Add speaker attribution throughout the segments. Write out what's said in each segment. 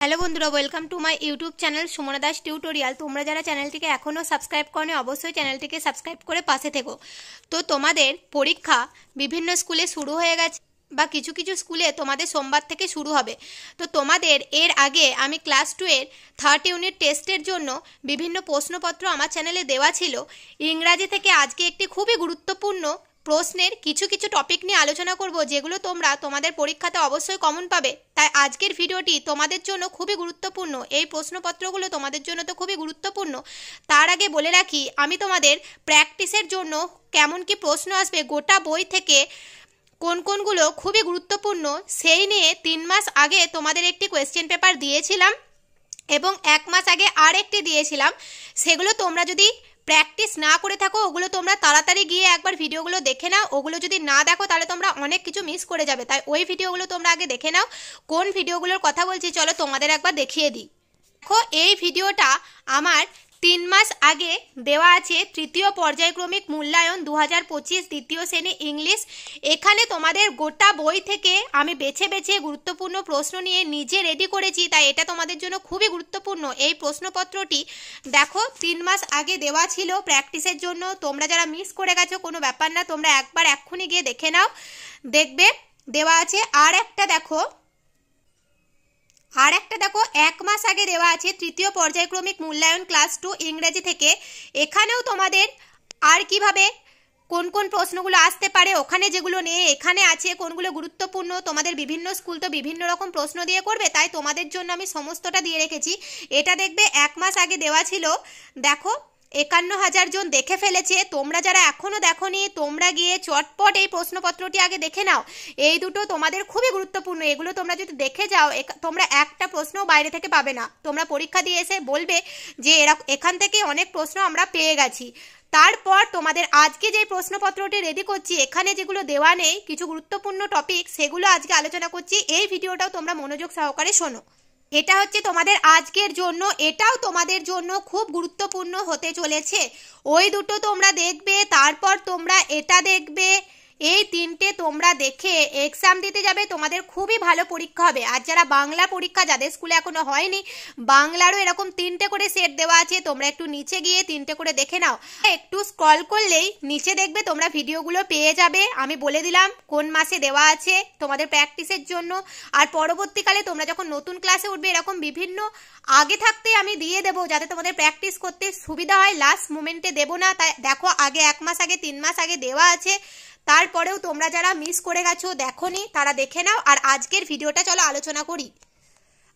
Speaker 1: Hello বন্ধুরা, welcome to my YouTube channel Sumana Das tutorial. তোমরা যারা চ্যানেলটিকে এখনও সাবস্ক্রাইব করনি অবশ্যই চ্যানেলটিকে সাবস্ক্রাইব করে পাশে থেকো। তো তোমাদের পরীক্ষা বিভিন্ন স্কুলে শুরু হয়ে গেছে বা কিছু কিছু স্কুলে তোমাদের সোমবার থেকে শুরু হবে। তো তোমাদের এর আগে আমি ক্লাস 2 এর 3rd ইউনিট টেস্টের জন্য বিভিন্ন প্রশ্নপত্র আমার চ্যানেলে দেওয়া ছিল। ইংরাজি থেকে আজকে একটি খুবই গুরুত্বপূর্ণ প্রশ্নের কিছু কিছু টপিক নিয়ে আলোচনা করব, যেগুলো তোমরা তোমাদের পরীক্ষাতে অবশ্যই কমন পাবে। তাই আজকের ভিডিওটি তোমাদের জন্য খুবই গুরুত্বপূর্ণ। এই প্রশ্নপত্রগুলো তোমাদের জন্য তো খুবই গুরুত্বপূর্ণ। তার আগে বলে রাখি, আমি তোমাদের প্র্যাকটিসের জন্য কেমন কি প্রশ্ন আসবে গোটা বই থেকে কোনগুলো খুবই গুরুত্বপূর্ণ সেই নিয়ে 3 মাস আগে তোমাদের একটি কোয়েশ্চেন পেপার দিয়েছিলাম এবং 1 মাস আগে আর একটি দিয়েছিলাম। সেগুলো তোমরা যদি প্র্যাকটিস না করে থাকো, ওগুলো তোমরা তাড়াতাড়ি গিয়ে একবার ভিডিওগুলো দেখে নাও। ওগুলো যদি না দেখো তাহলে তোমরা অনেক কিছু মিস করে যাবে। তাই ওই ভিডিওগুলো তোমরা আগে দেখে নাও। কোন ভিডিওগুলোর কথা বলছি চলো তোমাদের একবার দেখিয়ে দিই। দেখো, এই ভিডিওটা আমার 3 মাস আগে দেওয়া আছে। তৃতীয় পর্যায়ক্রমিক মূল্যায়ন 2025 দ্বিতীয় শ্রেণী ইংলিশ। এখানে তোমাদের গোটা বই থেকে আমি বেছে বেছে গুরুত্বপূর্ণ প্রশ্ন নিয়ে নিজে রেডি করেছি। তাই এটা তোমাদের জন্য খুবই গুরুত্বপূর্ণ। এই প্রশ্নপত্রটি দেখো 3 মাস আগে দেওয়া ছিল প্র্যাকটিসের জন্য। তোমরা যারা মিস করে গেছো কোনো ব্যাপার না, তোমরা একবার এক্ষুনি গিয়ে দেখে নাও, দেখবে দেওয়া আছে। আর একটা দেখো 1 মাস আগে দেওয়া আছে তৃতীয় পর্যায়ক্রমিক মূল্যায়ন ক্লাস 2 ইংরেজি থেকে। এখানেও তোমাদের আর কিভাবে কোন কোন প্রশ্নগুলো আসতে পারে, ওখানে যেগুলো নেই এখানে আছে, কোনগুলো গুরুত্বপূর্ণ। তোমাদের বিভিন্ন স্কুল তো বিভিন্ন রকম প্রশ্ন দিয়ে করবে, তাই তোমাদের জন্য আমি সমস্তটা দিয়ে রেখেছি। এটা দেখবে 1 মাস আগে দেওয়া ছিল। দেখো 51,000 জন দেখে ফেলেছে। তোমরা যারা এখনো দেখোনি তোমরা গিয়ে চটপট এই প্রশ্নপত্রটি আগে দেখে নাও। এই দুটো তোমাদের খুবই গুরুত্বপূর্ণ। এগুলো তোমরা যদি দেখে যাও তোমরা একটা প্রশ্নও বাইরে থেকে পাবে না। তোমরা পরীক্ষা দিয়ে এসে বলবে যে এখান থেকে অনেক প্রশ্ন আমরা পেয়ে গেছি। তারপর তোমাদের আজকে যে প্রশ্নপত্রটি রেডি করছি, এখানে যেগুলো দেওয়া নেই কিছু গুরুত্বপূর্ণ টপিক, সেগুলো আজকে আলোচনা করছি। এই ভিডিওটাও তোমরা মনোযোগ সহকারে শোনো। এটা হচ্ছে তোমাদের আজকের জন্য, এটাও তোমাদের জন্য খুব গুরুত্বপূর্ণ হতে চলেছে। ওই দুটো তোমরা দেখবে, তারপর তোমরা এটা দেখবে। এই 3টে তোমরা দেখে এক্সাম দিতে যাবে, তোমাদের খুবই ভালো পরীক্ষা হবে। আর যারা বাংলা পরীক্ষা যাদের স্কুলে এখনো হয়নি, বাংলারও এরকম 3টে করে সেট দেওয়া আছে। তোমরা একটু নিচে গিয়ে 3টে করে দেখে নাও। একটু স্ক্রল করলেই নিচে দেখবে তোমরা ভিডিওগুলো পেয়ে যাবে। আমি বলে দিলাম কোন মাসে দেওয়া আছে তোমাদের প্র্যাকটিসের জন্য। আর পরবর্তীকালে তোমরা যখন নতুন ক্লাসে উঠবে এরকম বিভিন্ন আগে থাকতে আমি দিয়ে দেবো, যাতে তোমাদের প্র্যাকটিস করতে সুবিধা হয়। লাস্ট মোমেন্টে দেবো না। তাই দেখো আগে 1 মাস আগে 3 মাস আগে দেওয়া আছে। তারপরেও তোমরা যারা মিস করে গেছো দেখোনি তারা দেখে নাও। আর আজকের ভিডিওটা চলো আলোচনা করি।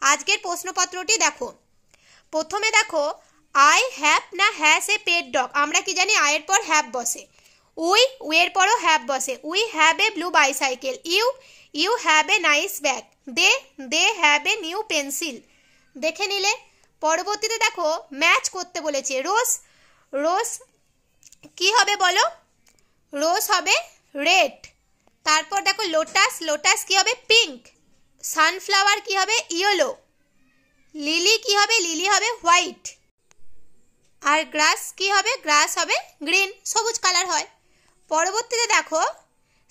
Speaker 1: আজকের প্রশ্নপত্রটি দেখো। প্রথমে দেখো, আই হ্যাভ না হ্যাজ এ পেট ডগ। আমরা কি জানি আয়ের পর হ্যাভ বসে, উইয়ের পরও হ্যাভ বসে। We have a blue bicycle. You have a nice bag. They have a new pencil. দেখে নিলে। পরবর্তীতে দেখো ম্যাচ করতে বলেছে। রোজ কি হবে বলো? রোজ হবে রেড। তারপর দেখো লোটাস কি হবে? পিঙ্ক। সানফ্লাওয়ার কি হবে? ইয়েলো। লিলি কি হবে? লিলি হবে হোয়াইট। আর গ্রাস কি হবে? গ্রাস হবে গ্রিন, সবুজ কালার হয়। পরবর্তীতে দেখো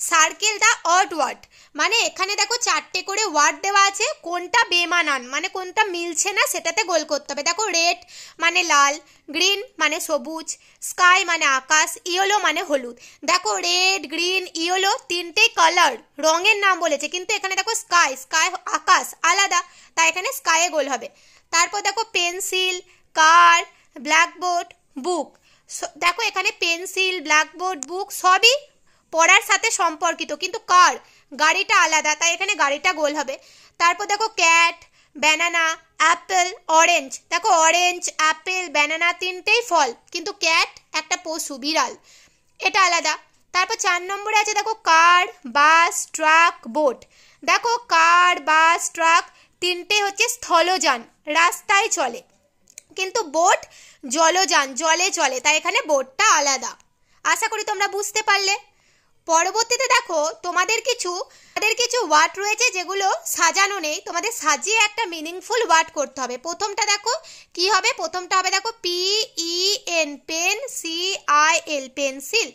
Speaker 1: সার্কেল দ্য অড ওয়ার্ড, মানে এখানে দেখো 4টে করে ওয়ার্ড দেওয়া আছে, কোনটা বেমানান মানে কোনটা মিলছে না সেটাতে গোল করতে হবে। দেখো রেড মানে লাল, গ্রিন মানে সবুজ, স্কাই মানে আকাশ, ইয়েলো মানে হলুদ। দেখো রেড, গ্রিন, ইয়েলো 3টে কালার, রঙের নাম বলেছে, কিন্তু এখানে দেখো স্কাই আকাশ আলাদা, তাই এখানে স্কাইয়ে গোল হবে। তারপর দেখো পেন্সিল, কার, ব্ল্যাকবোর্ড, বুক। দেখো এখানে পেন্সিল, ব্ল্যাকবোর্ড, বুক সবই পড়ার সাথে সম্পর্কিত, কিন্তু কার গাড়িটা আলাদা, তাই এখানে গাড়িটা গোল হবে। তারপর দেখো ক্যাট, ব্যানানা, অ্যাপেল, অরেঞ্জ। দেখো অরেঞ্জ, অ্যাপেল, ব্যানানা 3টেই ফল, কিন্তু ক্যাট একটা পশু, বিড়াল, এটা আলাদা। তারপর 4 নম্বরে আছে দেখো কার, বাস, ট্রাক, বোট। দেখো কার, বাস, ট্রাক 3টে হচ্ছে স্থলযান, রাস্তায় চলে, কিন্তু বোট জলযান, জলে চলে, তাই এখানে বোটটা আলাদা। আশা করি তোমরা বুঝতে পারলে। পরবর্তীতে দেখো তোমাদের কিছু ওয়ার্ড রয়েছে যেগুলো সাজানো নেই, তোমাদের সাজিয়ে একটা মিনিংফুল ওয়ার্ড করতে হবে। প্রথমটা দেখো কি হবে? প্রথমটা হবে দেখো PEN পেন, CIL পেন্সিল।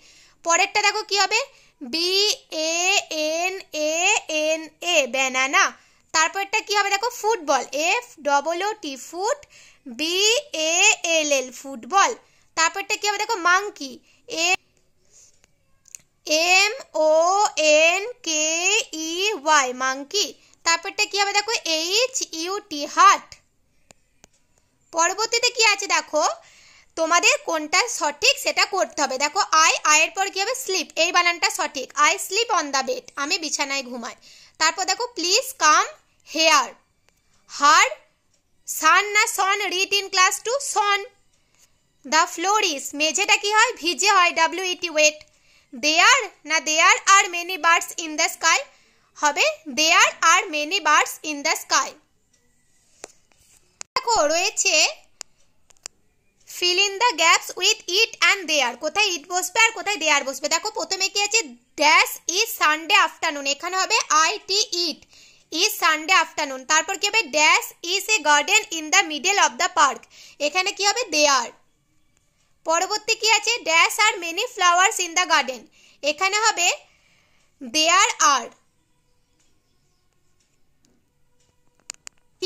Speaker 1: পরেরটা দেখো কি হবে? BANANA banana. তারপরটা কি হবে দেখো football, FOOT foot, BALL football. তারপরটা কি হবে দেখো মাংকি, MONKEY মাংকি। তারপরটা কি হবে দেখো HUT হাট। পরবর্তীতে কি আছে দেখো, তোমাদের কোনটা সঠিক সেটা করতে হবে। দেখো আয়ের পর কি হবে স্লিপ, এই বানানটা সঠিক, I sleep on the bed, আমি বিছানায় ঘুমাই। তারপর দেখো please come here, her sun না son, read in class 2 son. The floor is, মেঝেটা কি হয় ভিজে হয়, WET ওয়েট। দেয়ার না there are many birds in the sky, হবে there are many birds in the sky. দেখো রয়েছে fill in the gaps with it and there, কোথায় ইট বসবে আর কোথায় দেয়ার বসবে। দেখো প্রথমে কি আছে ড্যাশ ইজ সানডে আফটারনুন, এখানে হবে IT it is Sunday afternoon. তারপর কি হবে dash is a garden in the middle of the park, এখানে কি হবে দেয়ার। পরবর্তী কি আছে dash are many flowers in the garden, এখানে হবে দেয়ার আর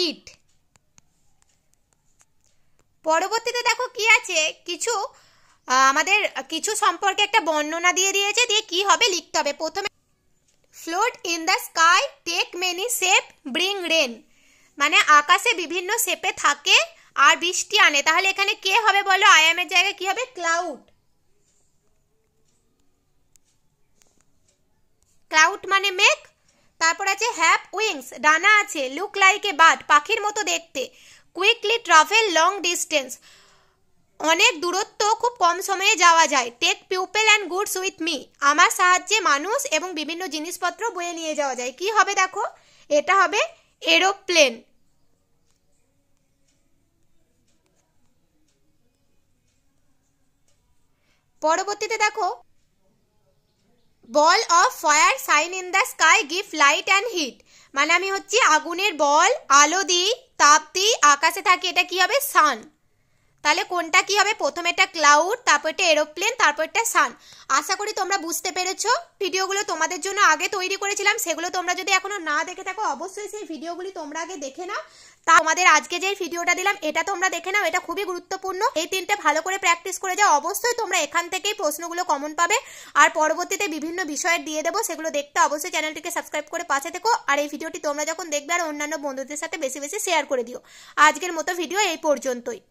Speaker 1: ইট। পরবর্তীতে দেখো কি আছে কিছু আমাদের কিছু সম্পর্কে একটা বর্ণনা দিয়ে দিয়েছে, দিয়ে কি হবে লিখতে হবে। প্রথমে float in the sky, take many shape, bring rain, মানে আকাশে বিভিন্ন শেপে থাকে আর বৃষ্টি আনে। তাহলে এখানে কে হবে বলো, আই এম এর জায়গায় কি হবে ক্লাউড, ক্লাউড মানে মেঘ। তারপর আছে হ্যাভ উইংস, ডানা আছে, লুক লাইক এ বার্ড, পাখির মতো দেখতে। কুইকলি ট্রাভেল লং ডিস্টেন্স, অনেক দূরত্ব খুব কম সময়ে যাওয়া যায়। Take people and goods with me, আমার সাহায্যে মানুষ এবং বিভিন্ন জিনিসপত্র বয়ে নিয়ে যাওয়া যায়। কি হবে দেখো এটা হবে এরোপ্লেন। পরবর্তীতে দেখো ball of fire shine in the sky give light and heat, মানে আমি হচ্ছে আগুনের বল, আলো দিই, তাপ দিই, আকাশে থাকি, এটা কি হবে সান। তাহলে কোনটা কি হবে, প্রথমেটা ক্লাউড, তারপরটা এরোপ্লেন, তারপরটা সান। আশা করি তোমরা বুঝতে পেরেছো। ভিডিওগুলো তোমাদের জন্য আগে তৈরি করেছিলাম, সেগুলো তোমরা যদি এখনো না দেখে থাকো অবশ্যই সেই ভিডিওগুলি তোমরা আগে দেখে নাও। তা তোমাদের আজকে যে ভিডিওটা দিলাম এটা তোমরা দেখে নাও, এটা খুবই গুরুত্বপূর্ণ। এই তিনটে ভালো করে প্র্যাকটিস করে যাও, অবশ্যই তোমরা এখান থেকেই প্রশ্নগুলো কমন পাবে। আর পরবর্তীতে বিভিন্ন বিষয়ের দিয়ে দেবো, সেগুলো দেখতে অবশ্যই চ্যানেলটিকে সাবস্ক্রাইব করে পাশে থেকো। আর এই ভিডিওটি তোমরা যখন দেখবে আর অন্যান্য বন্ধুদের সাথে বেশি বেশি শেয়ার করে দিও। আজকের মতো ভিডিও এই পর্যন্তই।